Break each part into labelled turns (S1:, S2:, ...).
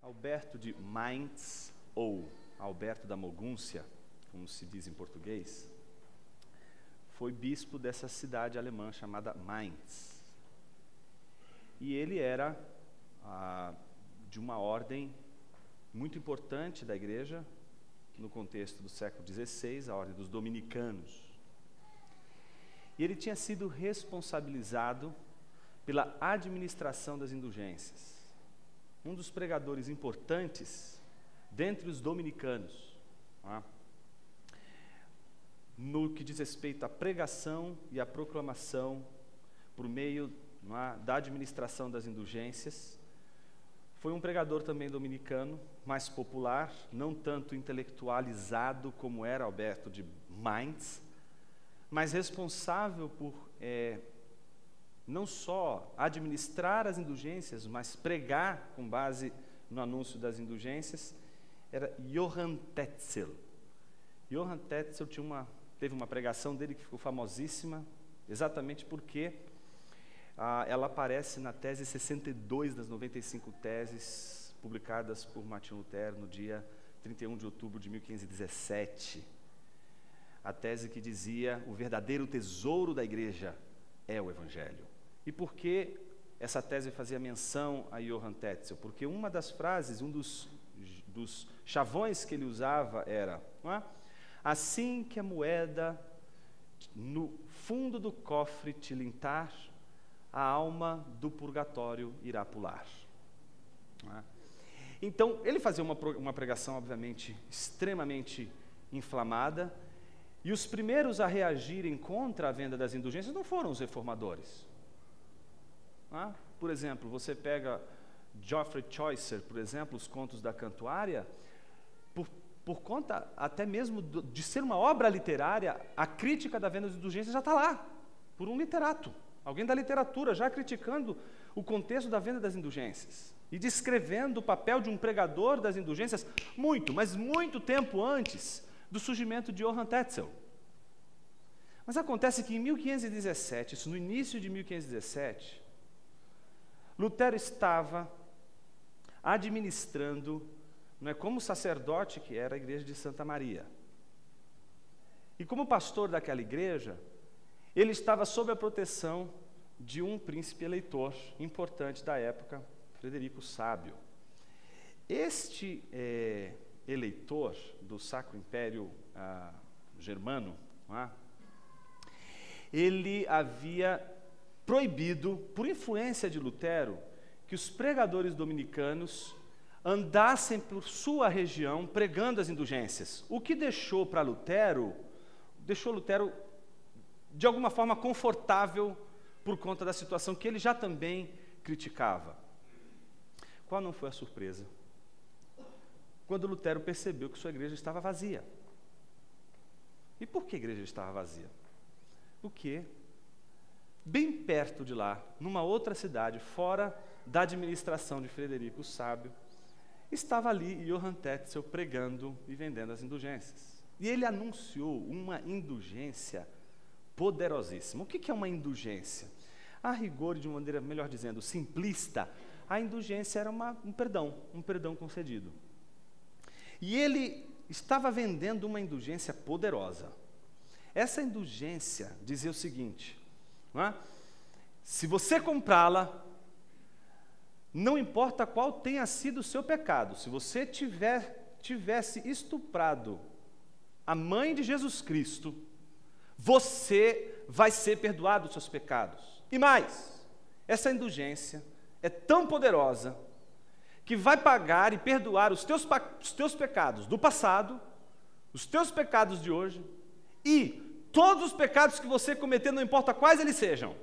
S1: Alberto de Mainz, ou Alberto da Mogúncia, como se diz em português, foi bispo dessa cidade alemã chamada Mainz. E ele era de uma ordem muito importante da igreja, no contexto do século XVI, a ordem dos dominicanos. E ele tinha sido responsabilizado pela administração das indulgências. Um dos pregadores importantes dentre os dominicanos, no que diz respeito à pregação e à proclamação por meio da administração das indulgências. Foi um pregador também dominicano, mais popular, não tanto intelectualizado como era Alberto de Mainz, mas responsável por não só administrar as indulgências, mas pregar com base no anúncio das indulgências, era Johann Tetzel. Johann Tetzel teve uma pregação dele que ficou famosíssima, exatamente porque ela aparece na tese 62 das 95 teses publicadas por Martinho Lutero no dia 31 de outubro de 1517. A tese que dizia: o verdadeiro tesouro da igreja é o Evangelho. E por que essa tese fazia menção a Johann Tetzel? Porque uma das frases, um dos chavões que ele usava era: assim que a moeda no fundo do cofre tilintar, a alma do purgatório irá pular. Então, ele fazia uma pregação, obviamente, extremamente inflamada, e os primeiros a reagirem contra a venda das indulgências não foram os reformadores. Por exemplo, você pega Geoffrey Chaucer, por exemplo, os Contos da Cantuária, por conta até mesmo de ser uma obra literária, a crítica da venda das indulgências já está lá, por um literato, alguém da literatura já criticando o contexto da venda das indulgências e descrevendo o papel de um pregador das indulgências muito, mas muito tempo antes do surgimento de Johann Tetzel. Mas acontece que em 1517, isso no início de 1517, Lutero estava administrando, como sacerdote que era, a igreja de Santa Maria. E como pastor daquela igreja, ele estava sob a proteção de um príncipe eleitor importante da época, Frederico o Sábio. Este eleitor do Sacro Império Germano, ele havia proibido, por influência de Lutero, que os pregadores dominicanos andassem por sua região pregando as indulgências, o que deixou Lutero de alguma forma confortável por conta da situação que ele já também criticava. Qual não foi a surpresa? Quando Lutero percebeu que sua igreja estava vazia. E por que a igreja estava vazia? Porque bem perto de lá, numa outra cidade, fora da administração de Frederico o Sábio, estava ali Johann Tetzel pregando e vendendo as indulgências. E ele anunciou uma indulgência poderosíssima. O que é uma indulgência? A rigor, de uma maneira, melhor dizendo, simplista, a indulgência era um perdão concedido. E ele estava vendendo uma indulgência poderosa. Essa indulgência dizia o seguinte: se você comprá-la, não importa qual tenha sido o seu pecado, se você tivesse estuprado a mãe de Jesus Cristo, você vai ser perdoado dos seus pecados. E mais, essa indulgência é tão poderosa que vai pagar e perdoar os teus pecados do passado, os teus pecados de hoje e todos os pecados que você cometer, não importa quais eles sejam.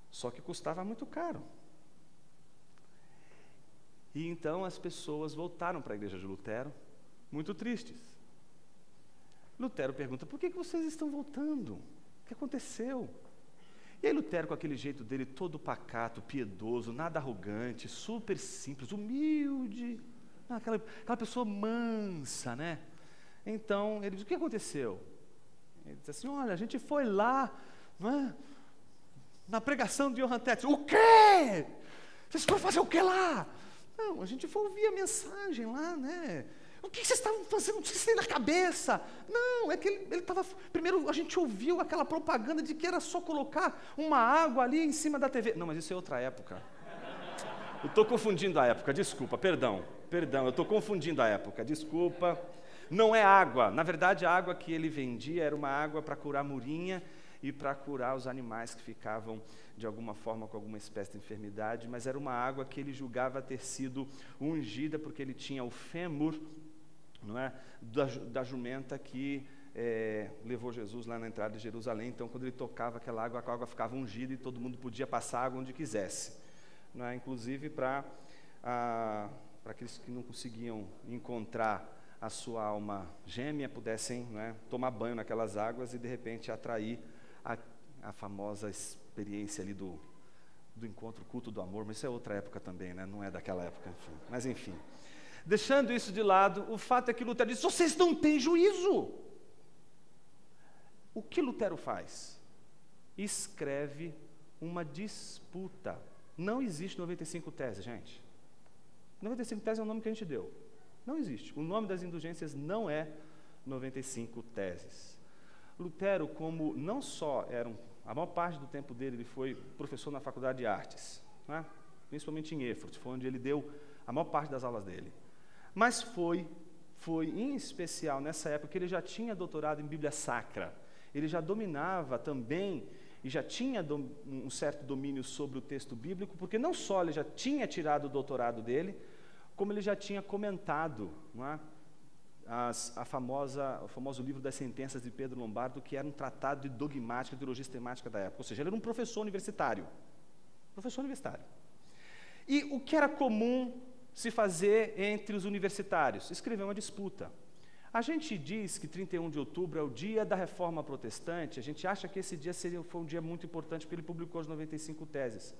S1: Só que custava muito caro. E então as pessoas voltaram para a igreja de Lutero, muito tristes. Lutero pergunta: por que vocês estão voltando? O que aconteceu? E aí Lutero, com aquele jeito dele, todo pacato, piedoso, nada arrogante, super simples, humilde, aquela pessoa mansa, né? Então, ele diz: o que aconteceu? Ele diz assim: olha, a gente foi lá, na pregação de Johann Tetzel. O quê? Vocês foram fazer o que lá? Não, a gente foi ouvir a mensagem lá, né? O que vocês estavam fazendo? O que vocês têm na cabeça? Não, é que ele estava... Primeiro a gente ouviu aquela propaganda de que era só colocar uma água ali em cima da TV. Não, mas isso é outra época. Eu estou confundindo a época, desculpa, perdão, eu estou confundindo a época, desculpa. Não é água, na verdade a água que ele vendia era uma água para curar murinha e para curar os animais que ficavam de alguma forma com alguma espécie de enfermidade, mas era uma água que ele julgava ter sido ungida porque ele tinha o fêmur, não é, da jumenta que levou Jesus lá na entrada de Jerusalém. Então quando ele tocava aquela água, a água ficava ungida e todo mundo podia passar água onde quisesse, não é? Inclusive para aqueles que não conseguiam encontrar a sua alma gêmea, pudessem, não é, tomar banho naquelas águas e de repente atrair a famosa experiência ali do encontro, culto do amor. Mas isso é outra época também, né? Não é daquela época, enfim. Mas enfim, deixando isso de lado, o fato é que Lutero diz: vocês não têm juízo. O que Lutero faz? Escreve uma disputa. Não existe 95 teses, gente. 95 teses é o nome que a gente deu. Não existe. O nome das indulgências não é 95 teses. Lutero, como não só a maior parte do tempo dele, ele foi professor na Faculdade de Artes, né? Principalmente em Erfurt, foi onde ele deu a maior parte das aulas dele. Mas foi em especial nessa época que ele já tinha doutorado em Bíblia Sacra. Ele já dominava também e já tinha um certo domínio sobre o texto bíblico, porque não só ele já tinha tirado o doutorado dele, como ele já tinha comentado, não é, o famoso livro das sentenças de Pedro Lombardo, que era um tratado de dogmática, de teologia sistemática da época. Ou seja, ele era um professor universitário. E o que era comum se fazer entre os universitários? Escrever uma disputa. A gente diz que 31 de outubro é o dia da Reforma Protestante. A gente acha que esse dia foi um dia muito importante, porque ele publicou as 95 teses.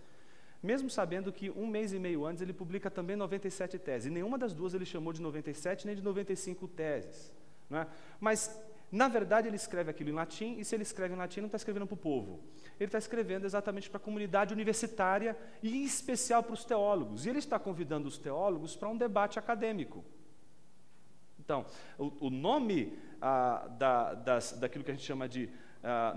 S1: Mesmo sabendo que um mês e meio antes ele publica também 97 teses. E nenhuma das duas ele chamou de 97 nem de 95 teses. Não é? Mas, na verdade, ele escreve aquilo em latim, e se ele escreve em latim, não está escrevendo para o povo. Ele está escrevendo exatamente para a comunidade universitária, e em especial para os teólogos. E ele está convidando os teólogos para um debate acadêmico. Então, o nome daquilo que a gente chama de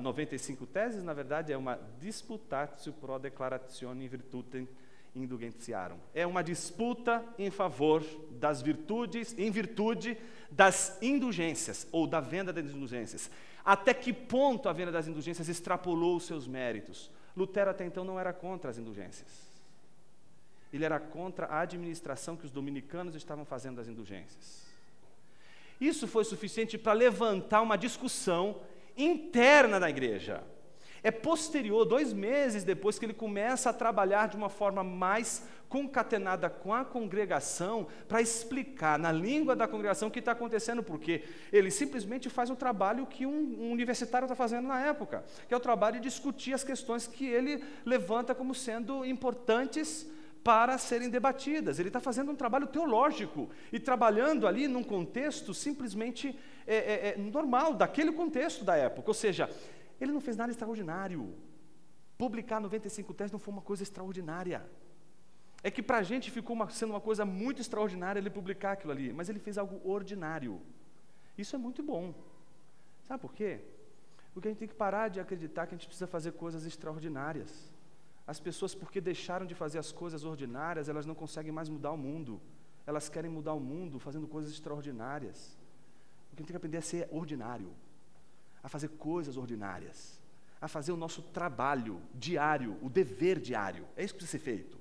S1: 95 teses, na verdade, é uma disputatio pro declaratione virtutem indulgentiarum. É uma disputa em favor das virtudes, em virtude das indulgências, ou da venda das indulgências. Até que ponto a venda das indulgências extrapolou os seus méritos? Lutero até então não era contra as indulgências. Ele era contra a administração que os dominicanos estavam fazendo das indulgências. Isso foi suficiente para levantar uma discussão interna da igreja. É posterior, 2 meses depois, que ele começa a trabalhar de uma forma mais concatenada com a congregação, para explicar na língua da congregação o que está acontecendo, porque ele simplesmente faz o trabalho que um universitário está fazendo na época, que é o trabalho de discutir as questões que ele levanta como sendo importantes para serem debatidas. Ele está fazendo um trabalho teológico e trabalhando ali num contexto simplesmente normal, daquele contexto da época. Ou seja, ele não fez nada extraordinário. Publicar 95 teses não foi uma coisa extraordinária. É que para a gente ficou sendo uma coisa muito extraordinária ele publicar aquilo ali, mas ele fez algo ordinário. Isso é muito bom. Sabe por quê? Porque a gente tem que parar de acreditar que a gente precisa fazer coisas extraordinárias. As pessoas, porque deixaram de fazer as coisas ordinárias, elas não conseguem mais mudar o mundo. Elas querem mudar o mundo fazendo coisas extraordinárias. O que a gente tem que aprender é ser ordinário, a fazer coisas ordinárias, a fazer o nosso trabalho diário, o dever diário. É isso que precisa ser feito.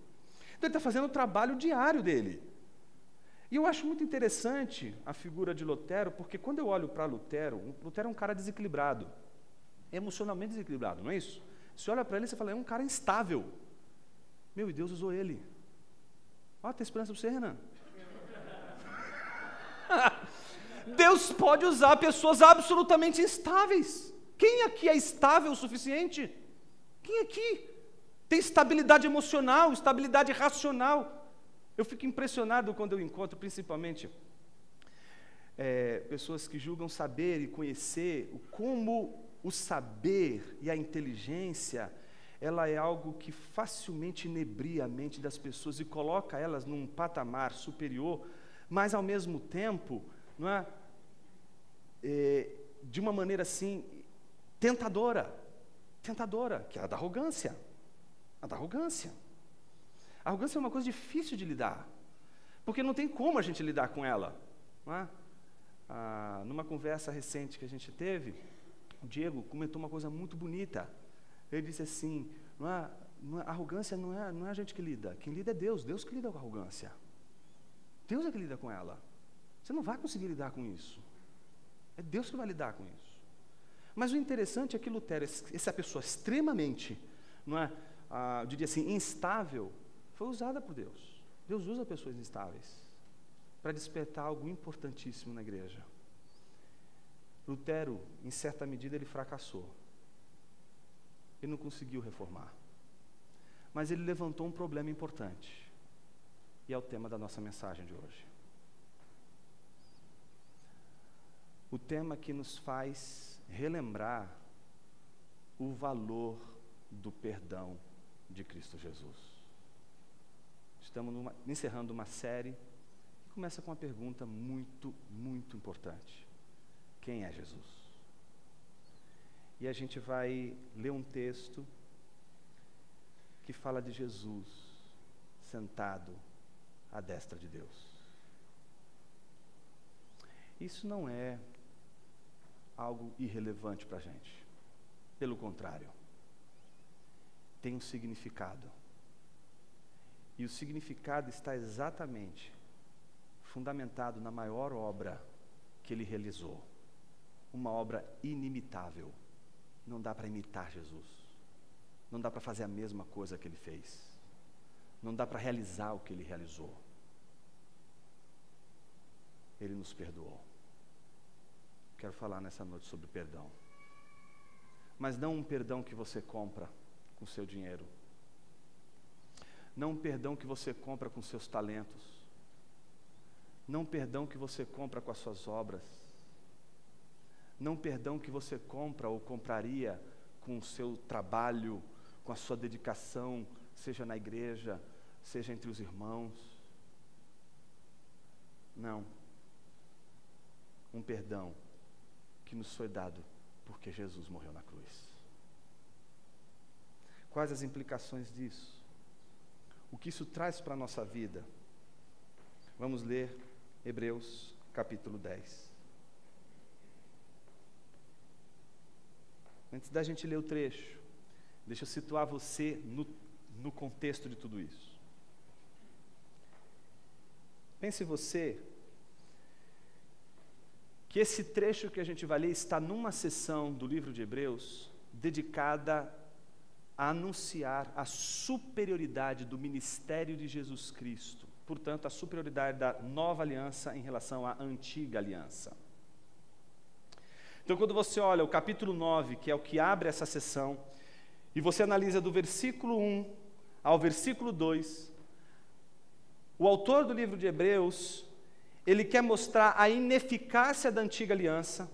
S1: Então ele está fazendo o trabalho diário dele. E eu acho muito interessante a figura de Lutero, porque quando eu olho para Lutero é um cara desequilibrado, emocionalmente desequilibrado, não é isso? Você olha para ele e você fala, é um cara instável. Meu, e Deus usou ele. Ó, tem esperança para você, Renan? Deus pode usar pessoas absolutamente instáveis. Quem aqui é estável o suficiente? Quem aqui tem estabilidade emocional, estabilidade racional? Eu fico impressionado quando eu encontro, principalmente, pessoas que julgam saber e conhecer como o saber e a inteligência ela é algo que facilmente inebria a mente das pessoas e coloca elas num patamar superior, mas ao mesmo tempo, não é, de uma maneira assim, tentadora, que é a da arrogância. A da arrogância. A arrogância é uma coisa difícil de lidar, porque não tem como a gente lidar com ela. Não é? Numa conversa recente que a gente teve, o Diego comentou uma coisa muito bonita. Ele disse assim, a arrogância não é a gente que lida, quem lida é Deus que lida com a arrogância. Deus é que lida com ela. Você não vai conseguir lidar com isso. É Deus que vai lidar com isso. Mas o interessante é que Lutero, essa pessoa extremamente, eu diria assim, instável, foi usada por Deus. Deus usa pessoas instáveis para despertar algo importantíssimo na igreja. Lutero, em certa medida, ele fracassou. Ele não conseguiu reformar. Mas ele levantou um problema importante. E é o tema da nossa mensagem de hoje. O tema que nos faz relembrar o valor do perdão de Cristo Jesus. Estamos encerrando uma série que começa com uma pergunta muito, muito importante. Quem é Jesus? E a gente vai ler um texto que fala de Jesus sentado à destra de Deus. Isso não é algo irrelevante para a gente. Pelo contrário, tem um significado. E o significado está exatamente fundamentado na maior obra que ele realizou. Uma obra inimitável. Não dá para imitar Jesus. Não dá para fazer a mesma coisa que ele fez. Não dá para realizar o que ele realizou. Ele nos perdoou. Quero falar nessa noite sobre perdão. Mas não um perdão que você compra com seu dinheiro. Não um perdão que você compra com seus talentos. Não um perdão que você compra com as suas obras. Não um perdão que você compra ou compraria com o seu trabalho, com a sua dedicação, seja na igreja, seja entre os irmãos. Não. Um perdão que nos foi dado porque Jesus morreu na cruz. Quais as implicações disso? O que isso traz para a nossa vida? Vamos ler Hebreus capítulo 10. Antes da gente ler o trecho, deixa eu situar você no contexto de tudo isso. Pense você que esse trecho que a gente vai ler está numa seção do livro de Hebreus dedicada a anunciar a superioridade do ministério de Jesus Cristo, portanto, a superioridade da nova aliança em relação à antiga aliança. Então, quando você olha o capítulo 9, que é o que abre essa sessão, e você analisa do versículo 1 ao versículo 2, o autor do livro de Hebreus, ele quer mostrar a ineficácia da antiga aliança,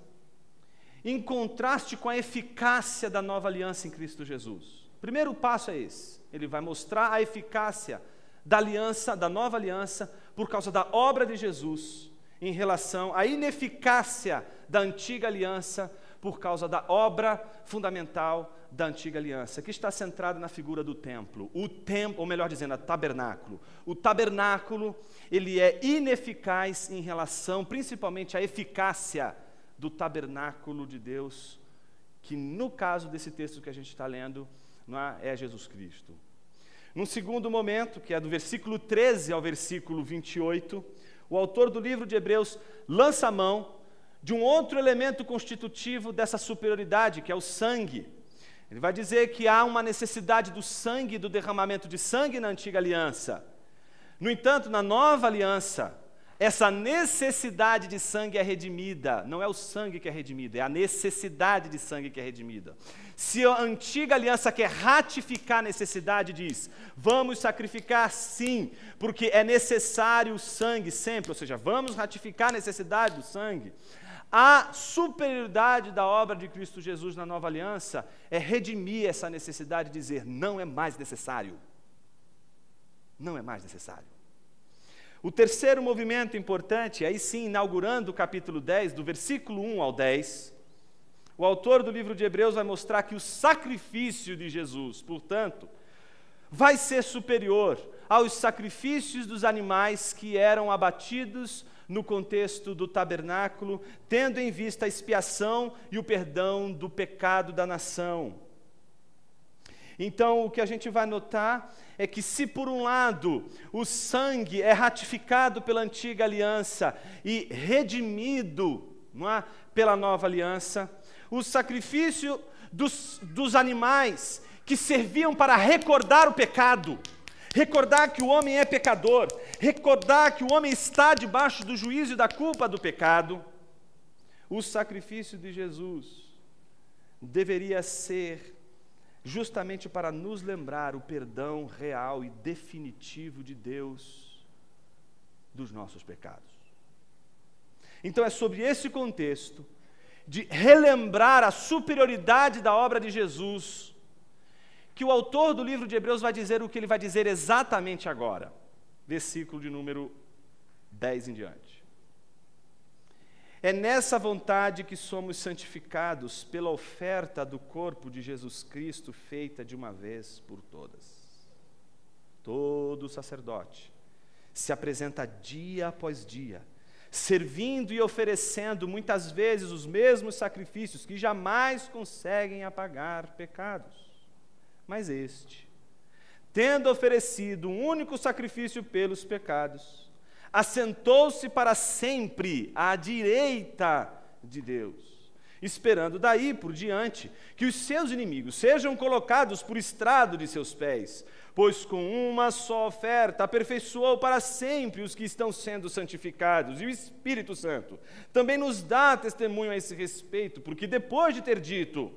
S1: em contraste com a eficácia da nova aliança em Cristo Jesus. O primeiro passo é esse, ele vai mostrar a eficácia da aliança, da nova aliança, por causa da obra de Jesus, em relação à ineficácia da antiga aliança, por causa da obra fundamental da antiga aliança, que está centrada na figura do templo. O templo, ou melhor dizendo, o tabernáculo. O tabernáculo, ele é ineficaz em relação, principalmente, à eficácia do tabernáculo de Deus, que no caso desse texto que a gente está lendo, é Jesus Cristo. Num segundo momento, que é do versículo 13 ao versículo 28, o autor do livro de Hebreus lança a mão de um outro elemento constitutivo dessa superioridade, que é o sangue. Ele vai dizer que há uma necessidade do sangue, do derramamento de sangue na antiga aliança. No entanto, na nova aliança, essa necessidade de sangue é redimida. Não é o sangue que é redimido, é a necessidade de sangue que é redimida. Se a antiga aliança quer ratificar a necessidade, diz, vamos sacrificar sim, porque é necessário o sangue sempre, ou seja, vamos ratificar a necessidade do sangue. A superioridade da obra de Cristo Jesus na nova aliança é redimir essa necessidade de dizer, não é mais necessário. Não é mais necessário. O terceiro movimento importante, aí sim, inaugurando o capítulo 10, do versículo 1 ao 10, o autor do livro de Hebreus vai mostrar que o sacrifício de Jesus, portanto, vai ser superior aos sacrifícios dos animais que eram abatidos no contexto do tabernáculo, tendo em vista a expiação e o perdão do pecado da nação. Então, o que a gente vai notar é que, se por um lado o sangue é ratificado pela antiga aliança e redimido, não é, pela nova aliança, o sacrifício dos animais que serviam para recordar o pecado, recordar que o homem é pecador, recordar que o homem está debaixo do juízo e da culpa do pecado, o sacrifício de Jesus deveria ser justamente para nos lembrar o perdão real e definitivo de Deus dos nossos pecados. Então é sobre esse contexto de relembrar a superioridade da obra de Jesus que o autor do livro de Hebreus vai dizer o que ele vai dizer exatamente agora. Versículo de número 10 em diante. É nessa vontade que somos santificados pela oferta do corpo de Jesus Cristo feita de uma vez por todas. Todo sacerdote se apresenta dia após dia, servindo e oferecendo muitas vezes os mesmos sacrifícios que jamais conseguem apagar pecados. Mas este, tendo oferecido um único sacrifício pelos pecados, assentou-se para sempre à direita de Deus, esperando daí por diante que os seus inimigos sejam colocados por estrado de seus pés, pois com uma só oferta aperfeiçoou para sempre os que estão sendo santificados, e o Espírito Santo também nos dá testemunho a esse respeito, porque depois de ter dito,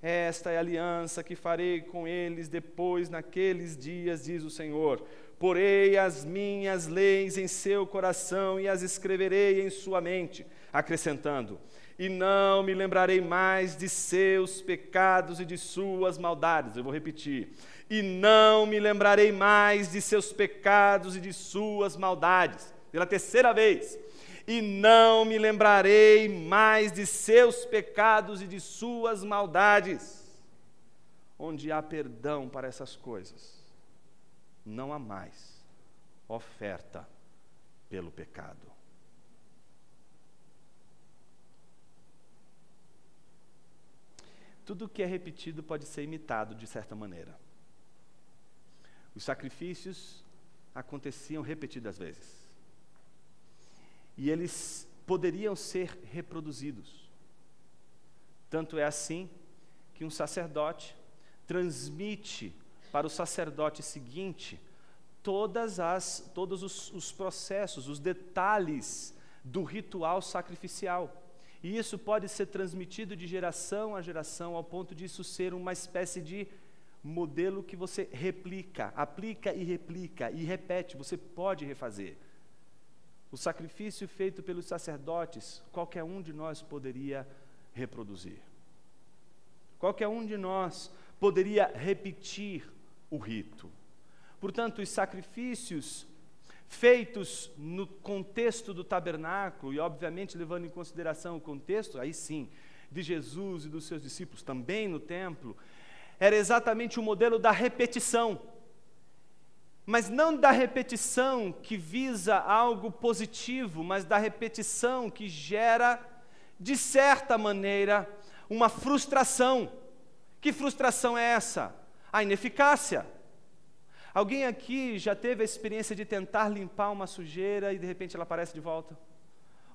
S1: esta é a aliança que farei com eles depois naqueles dias, diz o Senhor. Porei as minhas leis em seu coração e as escreverei em sua mente, acrescentando, e não me lembrarei mais de seus pecados e de suas maldades. Eu vou repetir. E não me lembrarei mais de seus pecados e de suas maldades. Pela terceira vez. E não me lembrarei mais de seus pecados e de suas maldades. Onde há perdão para essas coisas, não há mais oferta pelo pecado. Tudo que é repetido pode ser imitado de certa maneira. Os sacrifícios aconteciam repetidas vezes. E eles poderiam ser reproduzidos. Tanto é assim que um sacerdote transmite para o sacerdote seguinte todos os processos, os detalhes do ritual sacrificial. E isso pode ser transmitido de geração a geração, ao ponto de isso ser uma espécie de modelo que você replica, aplica e repete, você pode refazer. O sacrifício feito pelos sacerdotes, qualquer um de nós poderia reproduzir. Qualquer um de nós poderia repetir o rito. Portanto, os sacrifícios feitos no contexto do tabernáculo, e obviamente levando em consideração o contexto, aí sim, de Jesus e dos seus discípulos, também no templo, era exatamente o modelo da repetição. Mas não da repetição que visa algo positivo, mas da repetição que gera, de certa maneira, uma frustração. Que frustração é essa? A ineficácia. Alguém aqui já teve a experiência de tentar limpar uma sujeira e de repente ela aparece de volta?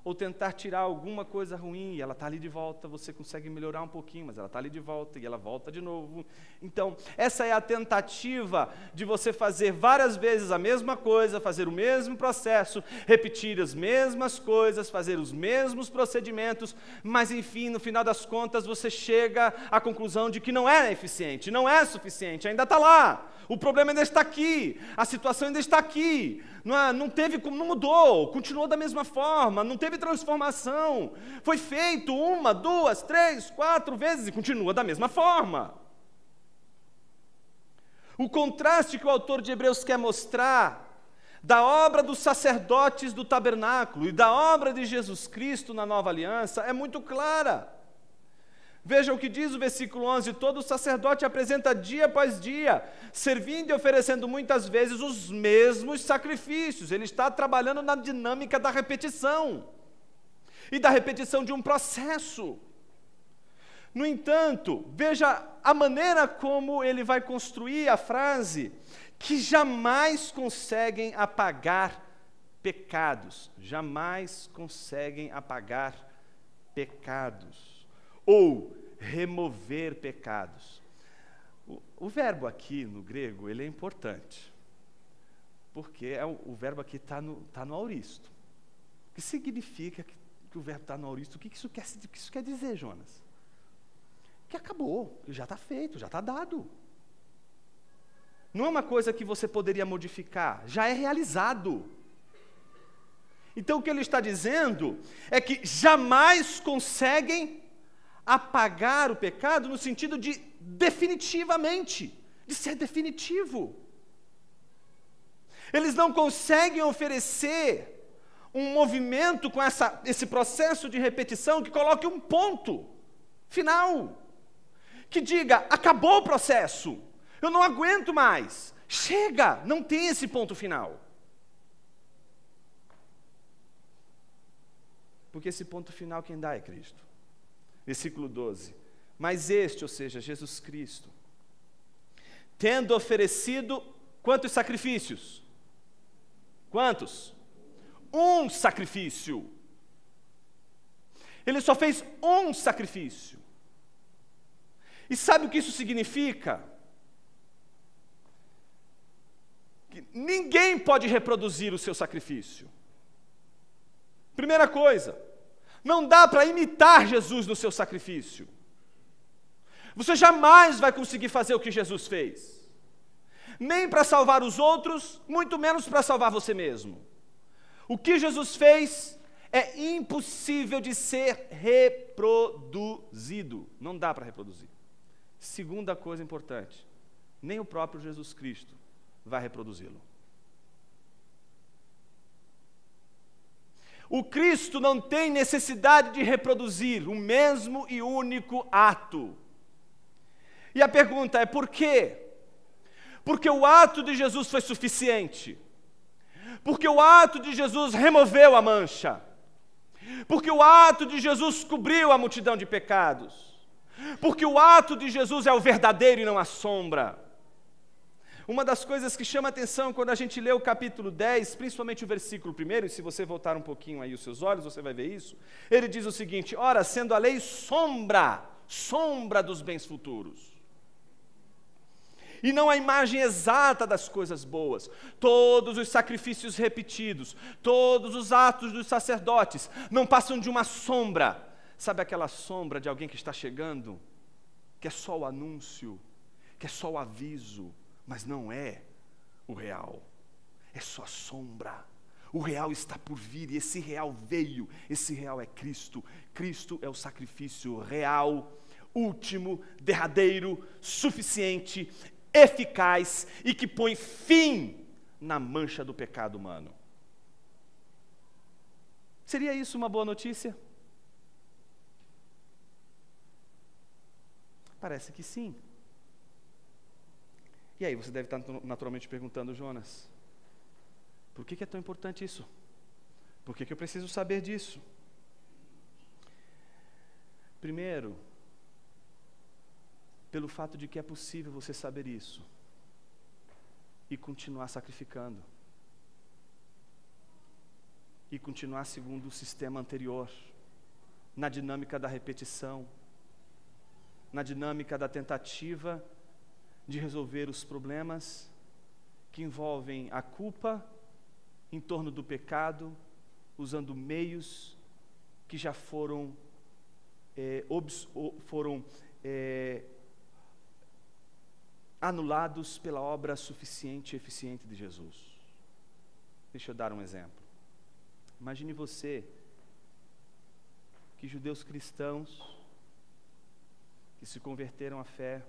S1: Ou tentar tirar alguma coisa ruim e ela está ali de volta, você consegue melhorar um pouquinho, mas ela está ali de volta e ela volta de novo. Então, essa é a tentativa de você fazer várias vezes a mesma coisa, fazer o mesmo processo, repetir as mesmas coisas, fazer os mesmos procedimentos, mas enfim, no final das contas, você chega à conclusão de que não é eficiente, não é suficiente, ainda está lá. O problema ainda está aqui, a situação ainda está aqui, não mudou, continuou da mesma forma, não teve teve transformação. Foi feito 1, 2, 3, 4 vezes e continua da mesma forma. O contraste que o autor de Hebreus quer mostrar da obra dos sacerdotes do tabernáculo e da obra de Jesus Cristo na nova aliança é muito clara. Veja o que diz o versículo 11: todo sacerdote apresenta dia após dia, servindo e oferecendo muitas vezes os mesmos sacrifícios. Ele está trabalhando na dinâmica da repetição, e da repetição de um processo. No entanto, veja a maneira como ele vai construir a frase, que jamais conseguem apagar pecados, jamais conseguem apagar pecados, ou remover pecados. O verbo aqui no grego, ele é importante, porque o verbo aqui está no auristo. O que significa que o verbo está no auristo? O que isso quer dizer, Jonas? Que acabou, que já está feito, já está dado. Não é uma coisa que você poderia modificar, já é realizado. Então o que ele está dizendo é que jamais conseguem apagar o pecado no sentido de definitivamente, de ser definitivo. Eles não conseguem oferecer um movimento com esse processo de repetição que coloque um ponto final, que diga, acabou o processo, eu não aguento mais, chega, não tem esse ponto final. Porque esse ponto final quem dá é Cristo. Versículo 12, mas este, ou seja, Jesus Cristo, tendo oferecido quantos sacrifícios? Quantos? Um sacrifício. Ele só fez um sacrifício. E sabe o que isso significa? Que ninguém pode reproduzir o seu sacrifício. Primeira coisa, não dá para imitar Jesus no seu sacrifício. Você jamais vai conseguir fazer o que Jesus fez. Nem para salvar os outros, muito menos para salvar você mesmo. O que Jesus fez é impossível de ser reproduzido. Não dá para reproduzir. Segunda coisa importante, nem o próprio Jesus Cristo vai reproduzi-lo. O Cristo não tem necessidade de reproduzir o mesmo e único ato. E a pergunta é por quê? Porque o ato de Jesus foi suficiente. Porque o ato de Jesus removeu a mancha. Porque o ato de Jesus cobriu a multidão de pecados. Porque o ato de Jesus é o verdadeiro e não a sombra. Uma das coisas que chama a atenção quando a gente lê o capítulo 10, principalmente o versículo 1, e se você voltar um pouquinho aí os seus olhos, você vai ver isso, ele diz o seguinte, ora, sendo a lei sombra dos bens futuros, e não a imagem exata das coisas boas, todos os sacrifícios repetidos, todos os atos dos sacerdotes, não passam de uma sombra. Sabe aquela sombra de alguém que está chegando, que é só o anúncio, que é só o aviso, mas não é o real, é só a sombra. O real está por vir, e esse real veio, esse real é Cristo. Cristo é o sacrifício real, último, derradeiro, suficiente, eficaz e que põe fim na mancha do pecado humano. Seria isso uma boa notícia? Parece que sim. E aí você deve estar naturalmente perguntando, Jonas, por que é tão importante isso? Por que eu preciso saber disso? Primeiro, pelo fato de que é possível você saber isso e continuar sacrificando. E continuar segundo o sistema anterior, na dinâmica da repetição, na dinâmica da tentativa de resolver os problemas que envolvem a culpa em torno do pecado, usando meios que já foram anulados pela obra suficiente e eficiente de Jesus. Deixa eu dar um exemplo. Imagine você que judeus cristãos que se converteram à fé,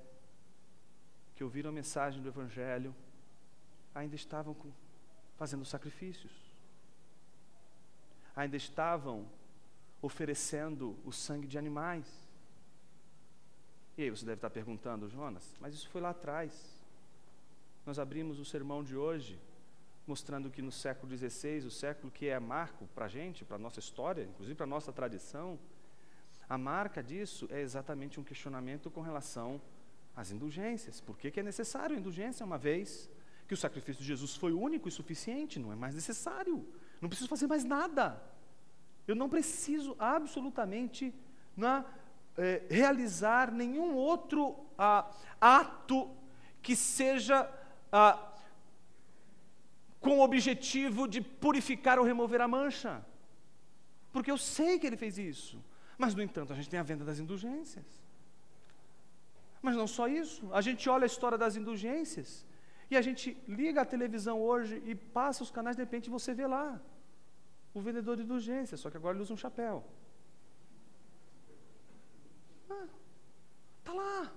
S1: que ouviram a mensagem do Evangelho, ainda estavam fazendo sacrifícios, ainda estavam oferecendo o sangue de animais. E aí você deve estar perguntando, Jonas, mas isso foi lá atrás. Nós abrimos o sermão de hoje mostrando que no século XVI, o século que é marco para a gente, para a nossa história, inclusive para a nossa tradição, a marca disso é exatamente um questionamento com relação às indulgências. Por que é necessário indulgência, uma vez que o sacrifício de Jesus foi único e suficiente? Não é mais necessário, não preciso fazer mais nada. Eu não preciso absolutamente realizar nenhum outro ato que seja com o objetivo de purificar ou remover a mancha. Porque eu sei que ele fez isso. Mas, no entanto, a gente tem a venda das indulgências. Mas não só isso. A gente olha a história das indulgências e a gente liga a televisão hoje e passa os canais, de repente você vê lá o vendedor de indulgências, só que agora ele usa um chapéu. Está lá,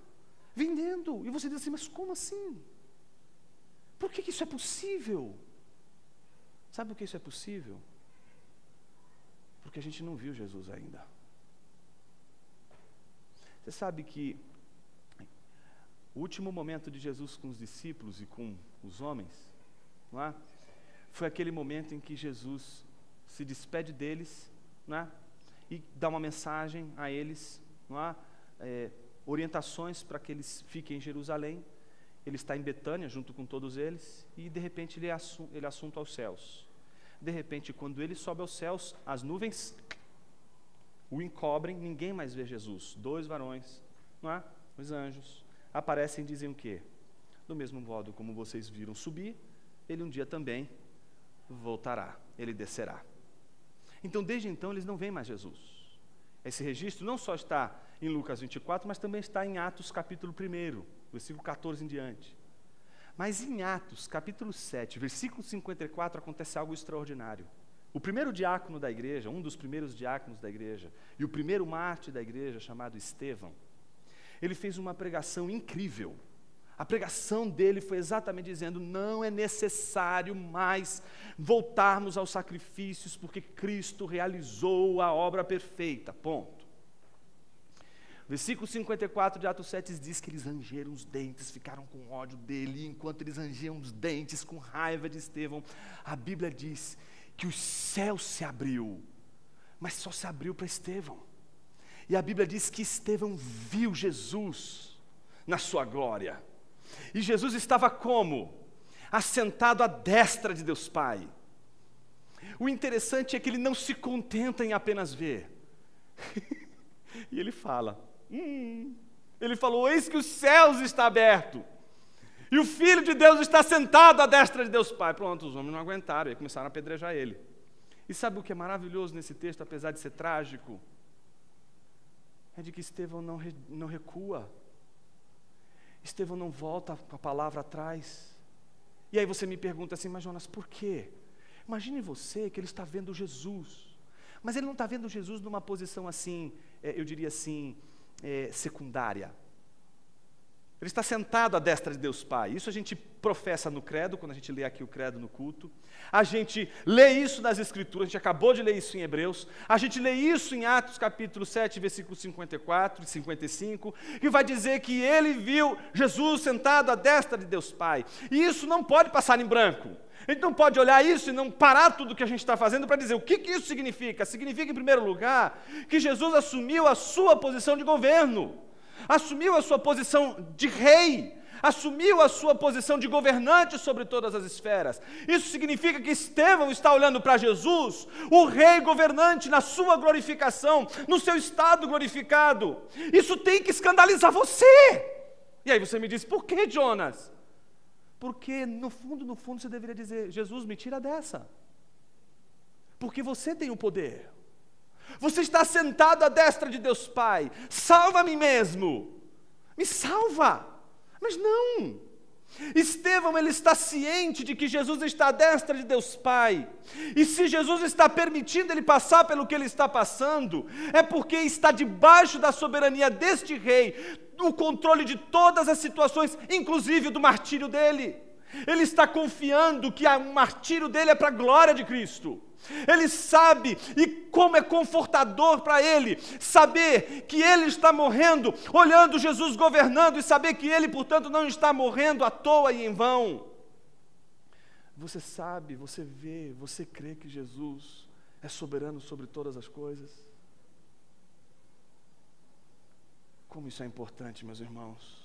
S1: vendendo. E você diz assim, mas como assim? Por que isso é possível? Sabe por que isso é possível? Porque a gente não viu Jesus ainda. Você sabe que o último momento de Jesus com os discípulos e com os homens, não é? Foi aquele momento em que Jesus se despede deles, não é? E dá uma mensagem a eles, não é? Orientações para que eles fiquem em Jerusalém. Ele está em Betânia junto com todos eles e de repente ele é assunto aos céus. De repente, quando ele sobe aos céus, as nuvens o encobrem, ninguém mais vê Jesus. 2 varões, não é? Os anjos aparecem e dizem o quê? Do mesmo modo como vocês viram subir, ele um dia também voltará, ele descerá. Então, desde então, eles não veem mais Jesus. Esse registro não só está em Lucas 24, mas também está em Atos capítulo 1, versículo 14 em diante. Mas em Atos capítulo 7, versículo 54, acontece algo extraordinário. O primeiro diácono da igreja, um dos primeiros diáconos da igreja, e o primeiro mártir da igreja, chamado Estevão, ele fez uma pregação incrível. A pregação dele foi exatamente dizendo, não é necessário mais voltarmos aos sacrifícios, porque Cristo realizou a obra perfeita, ponto. Versículo 54 de Atos 7 diz que eles rangeram os dentes, ficaram com ódio dele, e enquanto eles rangiam os dentes, com raiva de Estevão, a Bíblia diz que o céu se abriu, mas só se abriu para Estevão. E a Bíblia diz que Estevão viu Jesus na sua glória. E Jesus estava como? Assentado à destra de Deus Pai. O interessante é que ele não se contenta em apenas ver. E ele fala, ele falou, eis que os céus estão abertos, e o Filho de Deus está sentado à destra de Deus Pai. Pronto, os homens não aguentaram, e começaram a apedrejar ele. E sabe o que é maravilhoso nesse texto, apesar de ser trágico? É de que Estevão não recua. Estevão não volta com a palavra atrás. E aí você me pergunta assim, mas Jonas, por quê? Imagine você que ele está vendo Jesus, mas ele não está vendo Jesus numa posição assim, eu diria assim, secundária. Ele está sentado à destra de Deus Pai. Isso a gente professa no credo, quando a gente lê aqui o credo no culto. A gente lê isso nas Escrituras, a gente acabou de ler isso em Hebreus. A gente lê isso em Atos capítulo 7, versículos 54 e 55, que vai dizer que ele viu Jesus sentado à destra de Deus Pai. E isso não pode passar em branco. A gente não pode olhar isso e não parar tudo o que a gente está fazendo para dizer o que isso significa. Significa, em primeiro lugar, que Jesus assumiu a sua posição de governo, assumiu a sua posição de rei, assumiu a sua posição de governante sobre todas as esferas. Isso significa que Estevão está olhando para Jesus, o rei governante, na sua glorificação, no seu estado glorificado. Isso tem que escandalizar você. E aí você me diz, por que, Jonas? Porque no fundo você deveria dizer, Jesus, me tira dessa. Porque você tem o poder. Você está sentado à destra de Deus Pai. Salva a mim mesmo. Me salva. Mas não. Estevão, ele está ciente de que Jesus está à destra de Deus Pai. E se Jesus está permitindo ele passar pelo que ele está passando, é porque está debaixo da soberania deste rei, o controle de todas as situações, inclusive do martírio dele. Ele está confiando que o martírio dele é para a glória de Cristo. Ele sabe, e como é confortador para ele saber que ele está morrendo, olhando Jesus governando e saber que ele, portanto, não está morrendo à toa e em vão. Você sabe, você vê, você crê que Jesus é soberano sobre todas as coisas? Como isso é importante, meus irmãos.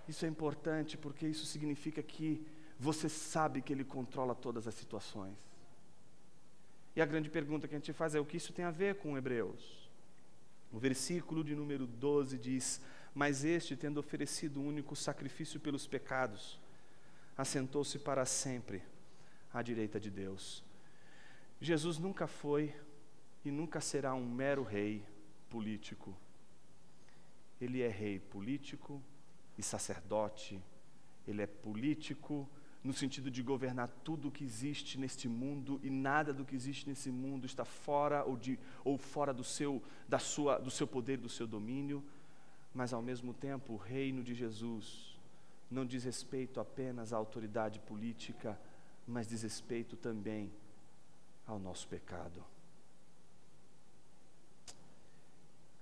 S1: Isso é importante porque isso significa que você sabe que Ele controla todas as situações. E a grande pergunta que a gente faz é: o que isso tem a ver com Hebreus? O versículo de número 12 diz: mas este, tendo oferecido um único sacrifício pelos pecados, assentou-se para sempre à direita de Deus. Jesus nunca foi e nunca será um mero rei político. Ele é rei político e sacerdote. Ele é político no sentido de governar tudo o que existe neste mundo, e nada do que existe nesse mundo está fora ou fora do seu poder, do seu domínio. Mas ao mesmo tempo, o reino de Jesus não diz respeito apenas à autoridade política, mas diz respeito também ao nosso pecado.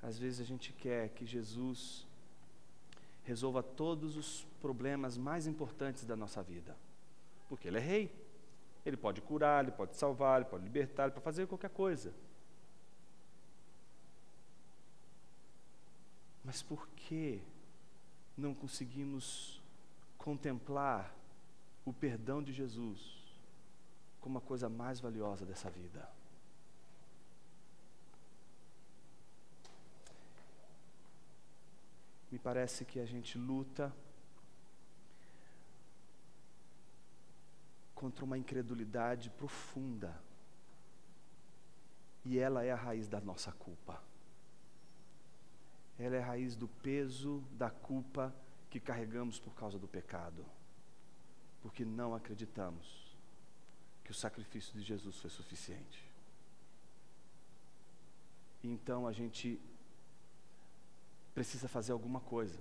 S1: Às vezes a gente quer que Jesus resolva todos os problemas mais importantes da nossa vida, porque Ele é rei. Ele pode curar, Ele pode salvar, Ele pode libertar, Ele pode fazer qualquer coisa. Mas por que não conseguimos contemplar o perdão de Jesus como a coisa mais valiosa dessa vida? Me parece que a gente luta contra uma incredulidade profunda, e ela é a raiz da nossa culpa. Ela é a raiz do peso da culpa que carregamos por causa do pecado, porque não acreditamos que o sacrifício de Jesus foi suficiente. E então a gente precisa fazer alguma coisa.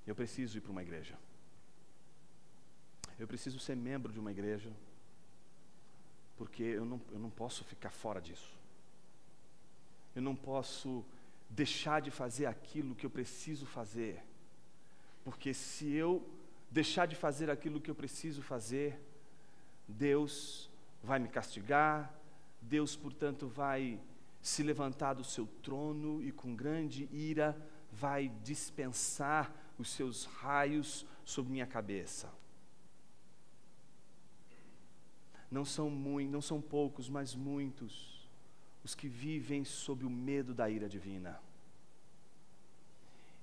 S1: Eu preciso ir para uma igreja. Eu preciso ser membro de uma igreja, porque eu não posso ficar fora disso. Eu não posso deixar de fazer aquilo que eu preciso fazer, porque se eu deixar de fazer aquilo que eu preciso fazer, Deus vai me castigar, Deus, portanto, vai se levantar do seu trono e com grande ira vai dispensar os seus raios sobre minha cabeça. Não são poucos, mas muitos os que vivem sob o medo da ira divina.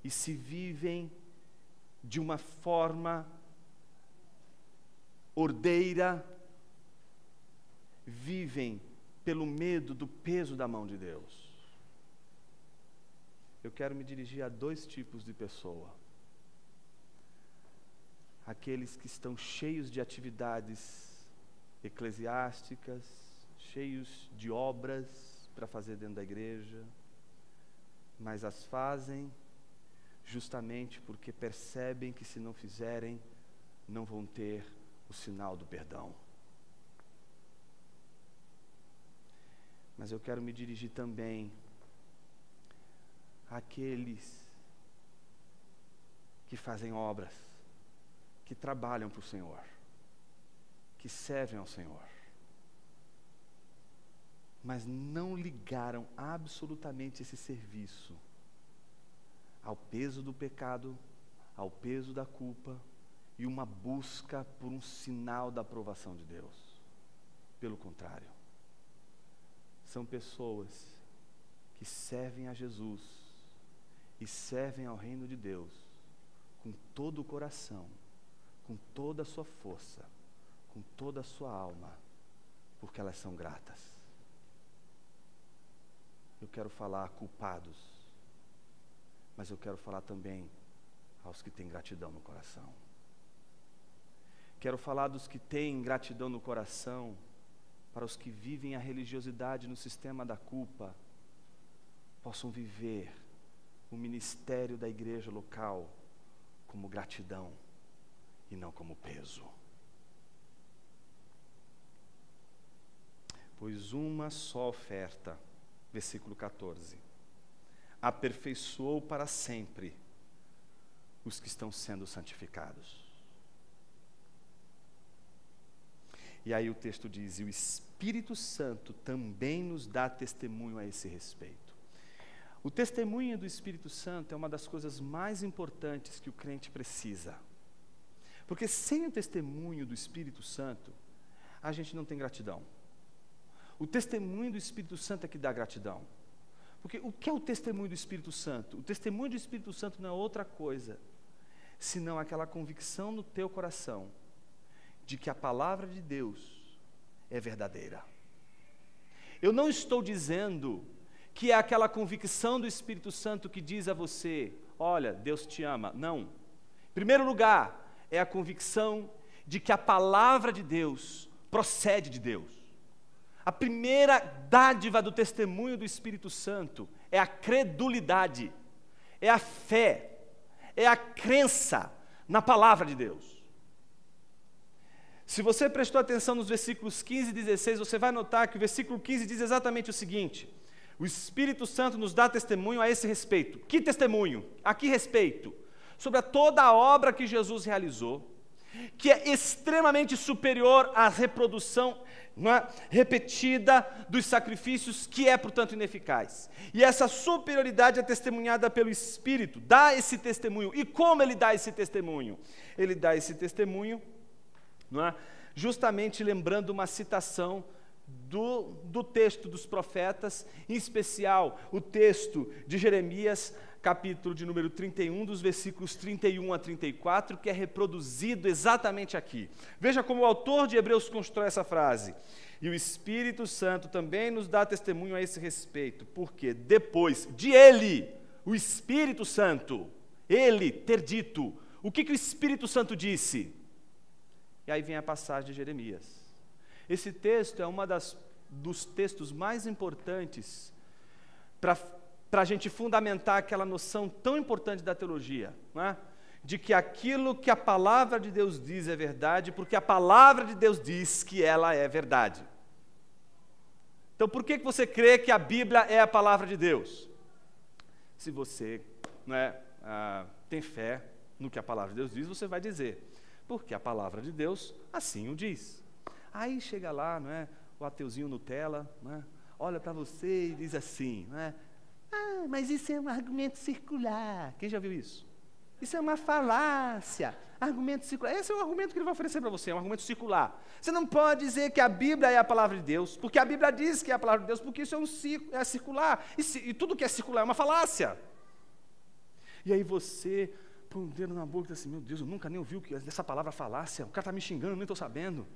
S1: E se vivem de uma forma ordeira, vivem pelo medo do peso da mão de Deus. Eu quero me dirigir a dois tipos de pessoa. Aqueles que estão cheios de atividades eclesiásticas, cheios de obras para fazer dentro da igreja, mas as fazem justamente porque percebem que se não fizerem, não vão ter o sinal do perdão. Mas eu quero me dirigir também àqueles que fazem obras, que trabalham para o Senhor, que servem ao Senhor, mas não ligaram absolutamente esse serviço ao peso do pecado, ao peso da culpa e uma busca por um sinal da aprovação de Deus. Pelo contrário, são pessoas que servem a Jesus e servem ao reino de Deus com todo o coração, com toda a sua força, com toda a sua alma, porque elas são gratas. Eu quero falar a culpados, mas eu quero falar também aos que têm gratidão no coração. Quero falar dos que têm gratidão no coração, para os que vivem a religiosidade no sistema da culpa, possam viver o ministério da igreja local como gratidão e não como peso. Pois uma só oferta, versículo 14, aperfeiçoou para sempre os que estão sendo santificados. E aí o texto diz, e o Espírito Santo também nos dá testemunho a esse respeito. O testemunho do Espírito Santo é uma das coisas mais importantes que o crente precisa. Porque sem o testemunho do Espírito Santo, a gente não tem gratidão. O testemunho do Espírito Santo é que dá gratidão. Porque o que é o testemunho do Espírito Santo? O testemunho do Espírito Santo não é outra coisa, senão aquela convicção no teu coração, de que a palavra de Deus é verdadeira. Eu não estou dizendo que é aquela convicção do Espírito Santo que diz a você, olha, Deus te ama. Não. Em primeiro lugar, é a convicção de que a palavra de Deus procede de Deus. A primeira dádiva do testemunho do Espírito Santo é a credulidade, é a fé, é a crença na palavra de Deus. Se você prestou atenção nos versículos 15 e 16, você vai notar que o versículo 15 diz exatamente o seguinte: o Espírito Santo nos dá testemunho a esse respeito. Que testemunho? A que respeito? Sobre toda a obra que Jesus realizou, que é extremamente superior à reprodução repetida dos sacrifícios, que é, portanto, ineficaz. E essa superioridade é testemunhada pelo Espírito, dá esse testemunho. E como ele dá esse testemunho? Ele dá esse testemunho justamente lembrando uma citação do texto dos profetas, em especial o texto de Jeremias, capítulo de número 31, dos versículos 31 a 34, que é reproduzido exatamente aqui. Veja como o autor de Hebreus constrói essa frase. E o Espírito Santo também nos dá testemunho a esse respeito, porque depois de ele, o Espírito Santo, ele ter dito, o que o Espírito Santo disse? E aí vem a passagem de Jeremias. Esse texto é dos textos mais importantes para a gente fundamentar aquela noção tão importante da teologia, não é? De que aquilo que a palavra de Deus diz é verdade, porque a palavra de Deus diz que ela é verdade. Então, por que você crê que a Bíblia é a palavra de Deus? Se você tem fé no que a palavra de Deus diz, você vai dizer, porque a palavra de Deus assim o diz. Aí chega lá, o ateuzinho Nutella, olha para você e diz assim, mas isso é um argumento circular. Quem já viu isso? Isso é uma falácia, argumento circular. Esse é o argumento que ele vai oferecer para você, é um argumento circular. Você não pode dizer que a Bíblia é a palavra de Deus, porque a Bíblia diz que é a palavra de Deus, porque isso é circular. E tudo que é circular é uma falácia. E aí você põe um dedo na boca e diz assim, meu Deus, eu nunca nem ouvi essa palavra falácia, o cara está me xingando, eu nem estou sabendo.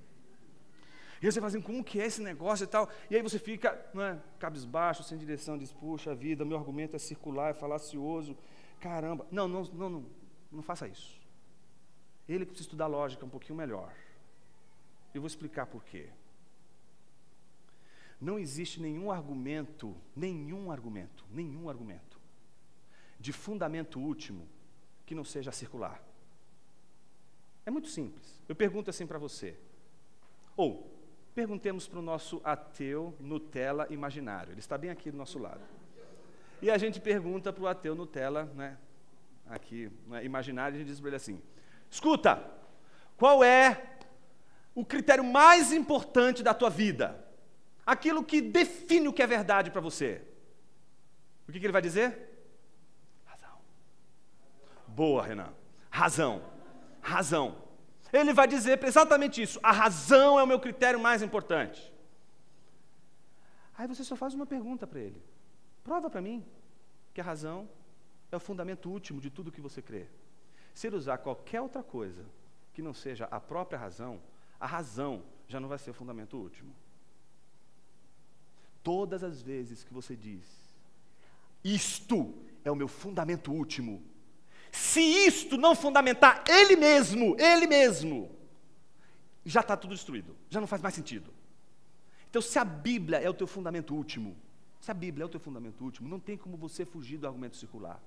S1: E aí você fala assim, como que é esse negócio e tal? E aí você fica cabisbaixo, sem direção, diz, puxa vida, meu argumento é circular, é falacioso, caramba. Não faça isso. Ele que precisa estudar lógica um pouquinho melhor. Eu vou explicar por quê. Não existe nenhum argumento de fundamento último que não seja circular. É muito simples. Eu pergunto assim para você. Ou, perguntemos para o nosso ateu Nutella imaginário. Ele está bem aqui do nosso lado. E a gente pergunta para o ateu Nutella, aqui, imaginário, e a gente diz para ele assim, escuta, qual é o critério mais importante da tua vida? Aquilo que define o que é verdade para você. O que ele vai dizer? Boa, Renan. Razão. Ele vai dizer exatamente isso. A razão é o meu critério mais importante. Aí você só faz uma pergunta para ele. Prova para mim que a razão é o fundamento último de tudo que você crê. Se ele usar qualquer outra coisa que não seja a própria razão, a razão já não vai ser o fundamento último. Todas as vezes que você diz, isto é o meu fundamento último, Se isto não fundamentar ele mesmo, já está tudo destruído, já não faz mais sentido. Então, se a Bíblia é o teu fundamento último, não tem como você fugir do argumento circular.